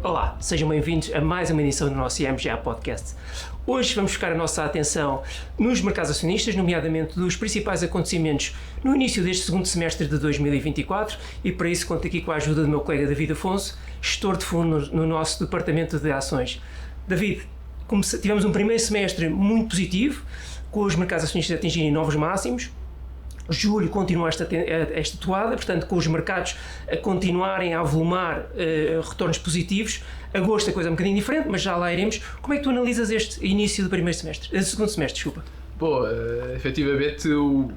Olá, sejam bem-vindos a mais uma edição do nosso IMGA Podcast. Hoje vamos focar a nossa atenção nos mercados acionistas, nomeadamente dos principais acontecimentos no início deste segundo semestre de 2024, e para isso conto aqui com a ajuda do meu colega David Afonso, gestor de fundo no nosso departamento de ações. David, tivemos um primeiro semestre muito positivo, com os mercados acionistas atingirem novos máximos. Julho continua esta toada, portanto, com os mercados a continuarem a avolumar retornos positivos. Agosto a coisa é um bocadinho diferente, mas já lá iremos. Como é que tu analisas este início do segundo semestre, desculpa? Bom, efetivamente,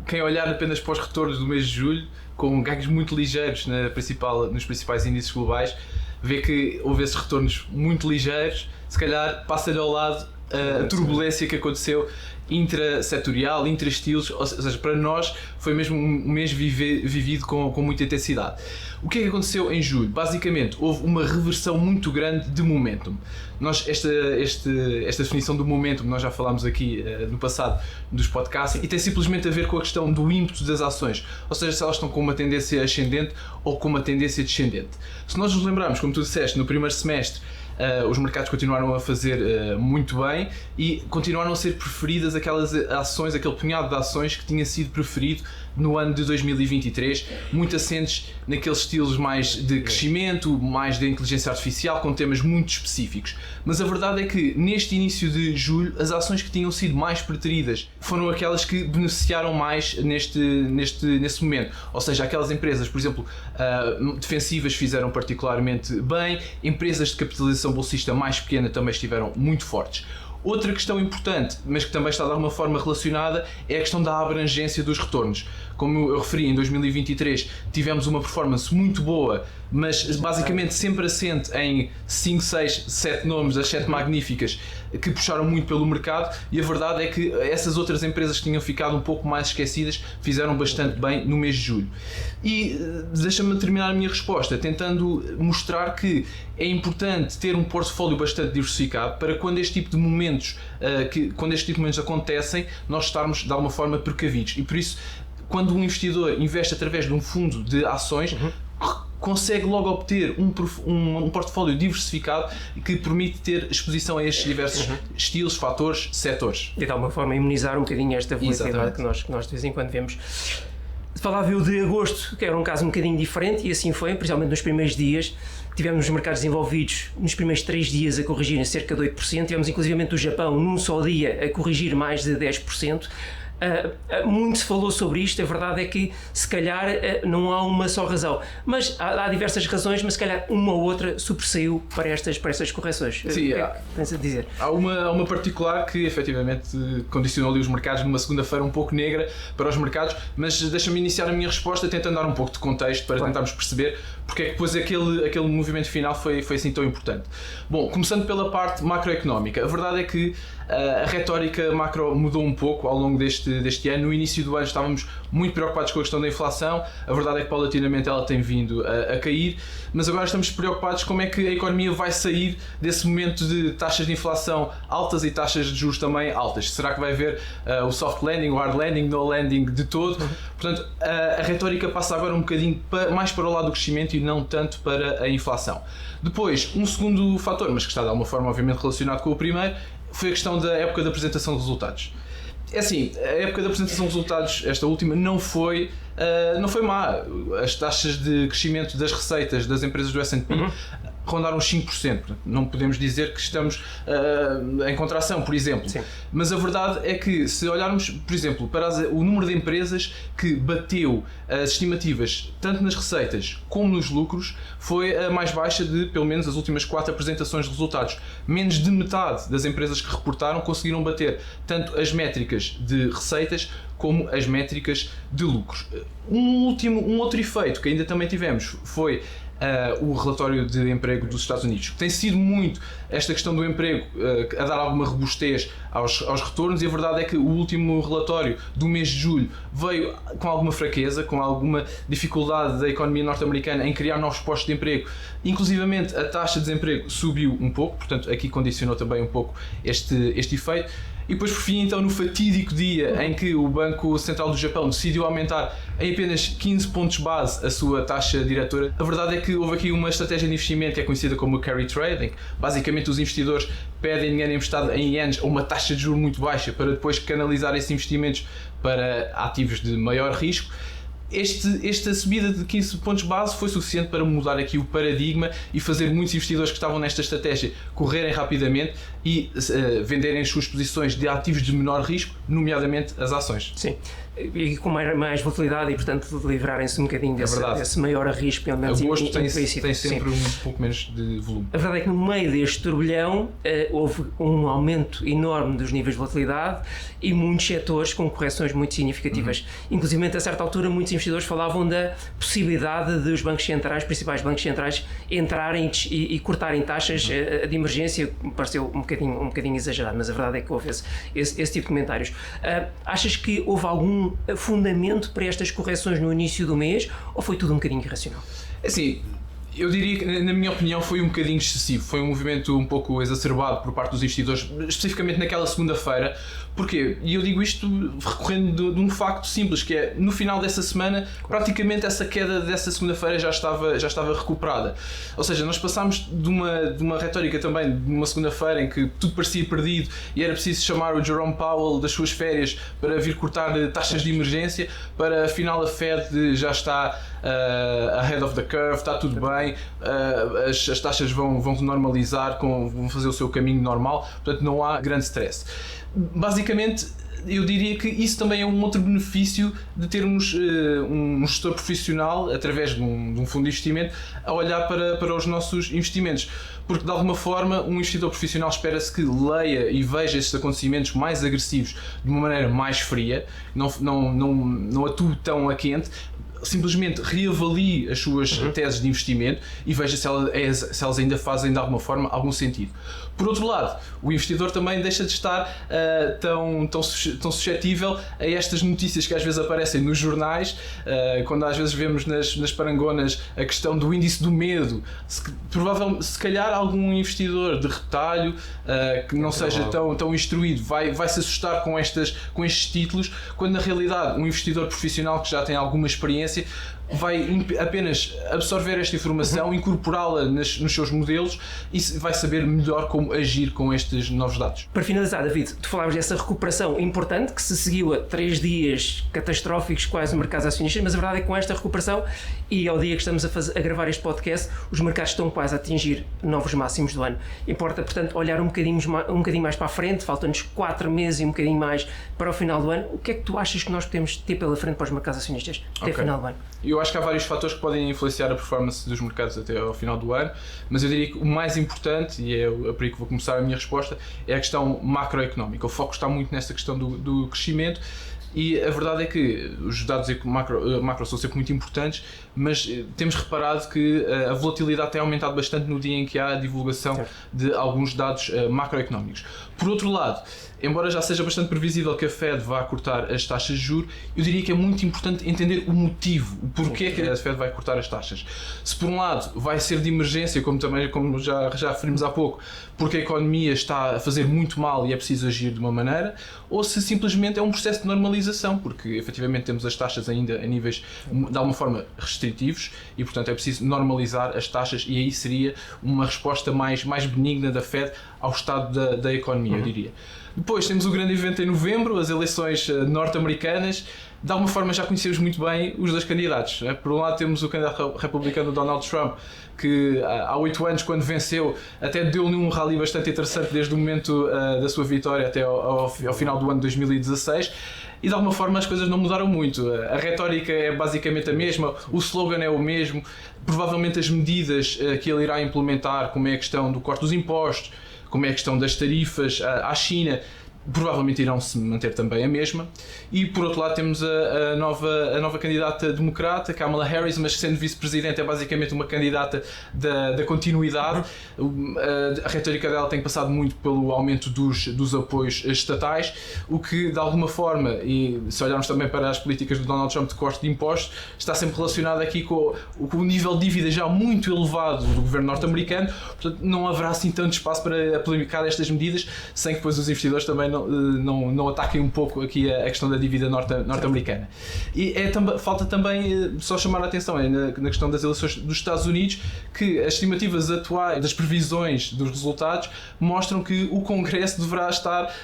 quem olhar apenas para os retornos do mês de julho, com ganhos muito ligeiros nos principais índices globais, vê que houve esses retornos muito ligeiros, se calhar passa-lhe ao lado a turbulência que aconteceu intra-setorial, intra-estilos, ou seja, para nós foi mesmo um mês vivido com muita intensidade. O que é que aconteceu em julho? Basicamente, houve uma reversão muito grande de momentum. Esta definição do momentum, nós já falámos aqui no passado dos podcasts, e tem simplesmente a ver com a questão do ímpeto das ações, ou seja, se elas estão com uma tendência ascendente ou com uma tendência descendente. Se nós nos lembrarmos, como tu disseste, no primeiro semestre, os mercados continuaram a fazer muito bem e continuaram a ser preferidas aquelas ações, aquele punhado de ações que tinha sido preferido no ano de 2023, muito assentes naqueles estilos mais de crescimento, mais de inteligência artificial, com temas muito específicos. Mas a verdade é que neste início de julho, as ações que tinham sido mais preteridas foram aquelas que beneficiaram mais nesse momento. Ou seja, aquelas empresas, por exemplo, defensivas fizeram particularmente bem, empresas de capitalização bolsista mais pequena também estiveram muito fortes. Outra questão importante, mas que também está de alguma forma relacionada, é a questão da abrangência dos retornos. Como eu referi, em 2023 tivemos uma performance muito boa, mas basicamente sempre assente em 5, 6, 7 nomes, as 7 magníficas, que puxaram muito pelo mercado, e a verdade é que essas outras empresas que tinham ficado um pouco mais esquecidas fizeram bastante bem no mês de julho. E deixa-me terminar a minha resposta tentando mostrar que é importante ter um portfólio bastante diversificado para quando este tipo de momentos acontecem, nós estarmos de alguma forma precavidos. E por isso, quando um investidor investe através de um fundo de ações, consegue logo obter um portfólio diversificado que permite ter exposição a estes diversos estilos, fatores, setores. E de alguma forma imunizar um bocadinho esta volatilidade que nós de vez em quando vemos. Falava eu de agosto, que era um caso um bocadinho diferente, e assim foi, principalmente nos primeiros dias. Tivemos os mercados envolvidos nos primeiros 3 dias a corrigirem cerca de 8%, tivemos inclusivamente o Japão num só dia a corrigir mais de 10%. Muito se falou sobre isto, a verdade é que se calhar não há uma só razão, mas há diversas razões, mas se calhar uma ou outra sobressaiu para estas correções. Sim, o que é que tens a dizer? Há uma particular que efetivamente condicionou ali os mercados numa segunda-feira um pouco negra para os mercados, mas deixa-me iniciar a minha resposta tentando dar um pouco de contexto para tentarmos perceber porque é que depois aquele movimento final foi assim tão importante. Bom, começando pela parte macroeconómica, a verdade é que a retórica macro mudou um pouco ao longo deste ano. No início do ano estávamos muito preocupados com a questão da inflação, a verdade é que paulatinamente ela tem vindo a cair, mas agora estamos preocupados como é que a economia vai sair desse momento de taxas de inflação altas e taxas de juros também altas. Será que vai haver o soft landing, o hard landing, no landing de todo? Portanto, a retórica passa agora um bocadinho mais para o lado do crescimento e não tanto para a inflação. Depois, um segundo fator, mas que está de alguma forma obviamente relacionado com o primeiro, foi a questão da época da apresentação de resultados. É assim, a época da apresentação de resultados, esta última, não foi má. As taxas de crescimento das receitas das empresas do S&P rondaram os 5%. Não podemos dizer que estamos em contração, por exemplo. Sim. Mas a verdade é que, se olharmos, por exemplo, para o número de empresas que bateu as estimativas, tanto nas receitas como nos lucros, foi a mais baixa de, pelo menos, as últimas 4 apresentações de resultados. Menos de metade das empresas que reportaram conseguiram bater tanto as métricas de receitas como as métricas de lucros. Um outro efeito que ainda também tivemos foi o relatório de emprego dos Estados Unidos. Tem sido muito esta questão do emprego a dar alguma robustez aos retornos, e a verdade é que o último relatório do mês de julho veio com alguma fraqueza, com alguma dificuldade da economia norte-americana em criar novos postos de emprego. Inclusivamente a taxa de desemprego subiu um pouco, portanto aqui condicionou também um pouco este efeito. e depois por fim então no fatídico dia em que o Banco Central do Japão decidiu aumentar em apenas 15 pontos base a sua taxa diretora. A verdade é que houve aqui uma estratégia de investimento que é conhecida como carry trading. Basicamente os investidores pedem dinheiro emprestado em ienes a uma taxa de juros muito baixa para depois canalizar esses investimentos para ativos de maior risco. Esta subida de 15 pontos base foi suficiente para mudar aqui o paradigma e fazer muitos investidores que estavam nesta estratégia correrem rapidamente e venderem as suas posições de ativos de menor risco, nomeadamente as ações. Sim, e com mais volatilidade e, portanto, livrarem-se um bocadinho desse maior risco, pelo menos agosto tem sempre um pouco menos de volume. A verdade é que no meio deste turbilhão houve um aumento enorme dos níveis de volatilidade e muitos setores com correções muito significativas. Inclusive, a certa altura, muitos investidores falavam da possibilidade de os bancos centrais, principais bancos centrais, entrarem e cortarem taxas de emergência. Me pareceu um bocadinho exagerado, mas a verdade é que houve esse tipo de comentários. Achas que houve algum fundamento para estas correções no início do mês ou foi tudo um bocadinho irracional? Assim, eu diria que, na minha opinião, foi um bocadinho excessivo. Foi um movimento um pouco exacerbado por parte dos investidores, especificamente naquela segunda-feira. Porquê? E eu digo isto recorrendo de um facto simples, que é, no final dessa semana, praticamente essa queda dessa segunda-feira já estava recuperada. Ou seja, nós passámos de uma retórica também, de uma segunda-feira em que tudo parecia perdido e era preciso chamar o Jerome Powell das suas férias para vir cortar taxas de emergência, para afinal a Fed já está ahead of the curve, está tudo bem, as taxas vão normalizar, vão fazer o seu caminho normal, portanto não há grande stress. Basicamente, eu diria que isso também é um outro benefício de termos um gestor profissional, através de um fundo de investimento, a olhar para os nossos investimentos. Porque, de alguma forma, um investidor profissional espera-se que leia e veja esses acontecimentos mais agressivos de uma maneira mais fria, não atue tão a quente, simplesmente reavalie as suas teses de investimento e veja se elas ainda fazem de alguma forma algum sentido. Por outro lado, o investidor também deixa de estar tão suscetível a estas notícias que às vezes aparecem nos jornais, quando às vezes vemos nas parangonas a questão do índice do medo. Se calhar algum investidor de retalho que não seja tão instruído vai se assustar com estes títulos, quando na realidade um investidor profissional que já tem alguma experiência vai apenas absorver esta informação, incorporá-la nos seus modelos e vai saber melhor como agir com estes novos dados. Para finalizar, David, tu falavas dessa recuperação importante que se seguiu a 3 dias catastróficos quase no mercado acionista, mas a verdade é que com esta recuperação e ao dia que estamos a gravar este podcast, os mercados estão quase a atingir novos máximos do ano. Importa, portanto, olhar um bocadinho mais para a frente, faltam-nos 4 meses e um bocadinho mais para o final do ano. O que é que tu achas que nós podemos ter pela frente para os mercados acionistas até o final do ano? Eu acho que há vários fatores que podem influenciar a performance dos mercados até ao final do ano, mas eu diria que o mais importante, e é por aí que vou começar a minha resposta, é a questão macroeconómica. O foco está muito nessa questão do crescimento. E a verdade é que os dados macro são sempre muito importantes, mas temos reparado que a volatilidade tem aumentado bastante no dia em que há a divulgação de alguns dados macroeconómicos. Por outro lado, embora já seja bastante previsível que a Fed vá cortar as taxas de juros, eu diria que é muito importante entender o motivo, o porquê que a Fed vai cortar as taxas. Se por um lado vai ser de emergência, como já referimos há pouco, porque a economia está a fazer muito mal e é preciso agir de uma maneira, ou se simplesmente é um processo de normalização, porque efetivamente temos as taxas ainda a níveis de alguma forma restritivos e portanto é preciso normalizar as taxas, e aí seria uma resposta mais benigna da Fed ao estado da economia, eu diria. Depois temos o grande evento em novembro, as eleições norte-americanas. De alguma forma já conhecemos muito bem os dois candidatos. Por um lado temos o candidato republicano Donald Trump, que há 8 anos, quando venceu, até deu-lhe um rally bastante interessante desde o momento da sua vitória até ao final do ano de 2016. E de alguma forma as coisas não mudaram muito. A retórica é basicamente a mesma, o slogan é o mesmo, provavelmente as medidas que ele irá implementar, como é a questão do corte dos impostos, como é a questão das tarifas à China, provavelmente irão se manter também a mesma. E por outro lado temos a nova candidata democrata, Kamala Harris, mas sendo vice-presidente é basicamente uma candidata da continuidade. A retórica dela tem passado muito pelo aumento dos apoios estatais, o que de alguma forma, e se olharmos também para as políticas do Donald Trump de corte de impostos, está sempre relacionado aqui com o nível de dívida já muito elevado do governo norte-americano. Portanto não haverá assim tanto espaço para aplicar estas medidas, sem que depois os investidores também também não ataquem um pouco aqui a questão da dívida norte-americana. E falta também só chamar a atenção na questão das eleições dos Estados Unidos, que as estimativas atuais das previsões dos resultados mostram que o Congresso deverá estar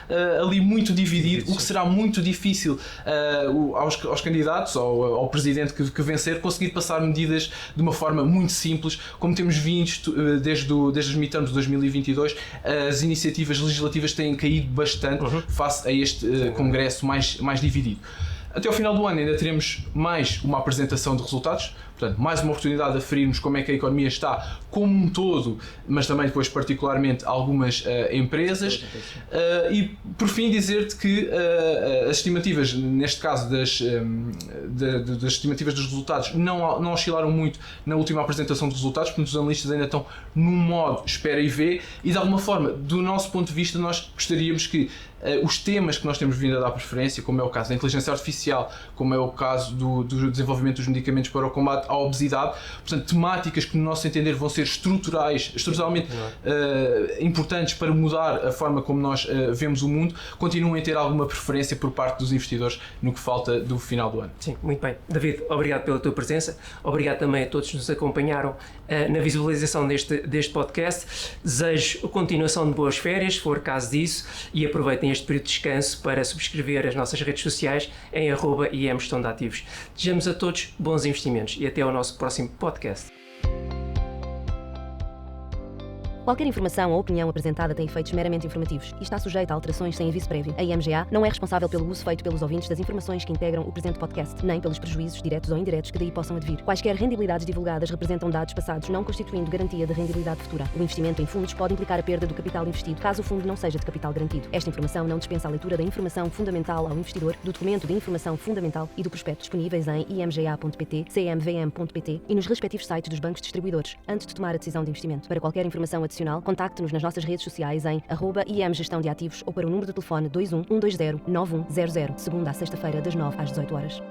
ali muito dividido, o que será muito difícil aos candidatos, ao presidente que vencer, conseguir passar medidas de uma forma muito simples, como temos visto desde as midterms de 2022, as iniciativas legislativas têm caído bastante face a este Congresso mais dividido. Até ao final do ano ainda teremos mais uma apresentação de resultados, portanto, mais uma oportunidade de aferirmos como é que a economia está como um todo, mas também depois particularmente algumas empresas. E por fim dizer-te que as estimativas, neste caso das estimativas dos resultados, não oscilaram muito na última apresentação de resultados, portanto os analistas ainda estão num modo espera e vê, e de alguma forma, do nosso ponto de vista, nós gostaríamos que os temas que nós temos vindo a dar preferência, como é o caso da inteligência artificial, como é o caso do desenvolvimento dos medicamentos para o combate à obesidade, portanto temáticas que no nosso entender vão ser estruturalmente importantes para mudar a forma como nós vemos o mundo, continuem a ter alguma preferência por parte dos investidores no que falta do final do ano. Sim, muito bem. David, obrigado pela tua presença, obrigado também a todos que nos acompanharam na visualização deste podcast. Desejo a continuação de boas férias, se for caso disso, e aproveitem este período de descanso para subscrever as nossas redes sociais em @IMGestãodeativos. Desejamos a todos bons investimentos e até ao nosso próximo podcast. Qualquer informação ou opinião apresentada tem efeitos meramente informativos e está sujeita a alterações sem aviso prévio. A IMGA não é responsável pelo uso feito pelos ouvintes das informações que integram o presente podcast, nem pelos prejuízos diretos ou indiretos que daí possam advir. Quaisquer rendibilidades divulgadas representam dados passados, não constituindo garantia de rendibilidade futura. O investimento em fundos pode implicar a perda do capital investido, caso o fundo não seja de capital garantido. Esta informação não dispensa a leitura da informação fundamental ao investidor, do documento de informação fundamental e do prospecto disponíveis em imga.pt, cmvm.pt e nos respectivos sites dos bancos distribuidores, antes de tomar a decisão de investimento. Para qualquer informação adicional, contacte-nos nas nossas redes sociais em @IMGestãodeativos ou para o número de telefone 21 120 9100, segunda a sexta-feira das 9 às 18 horas.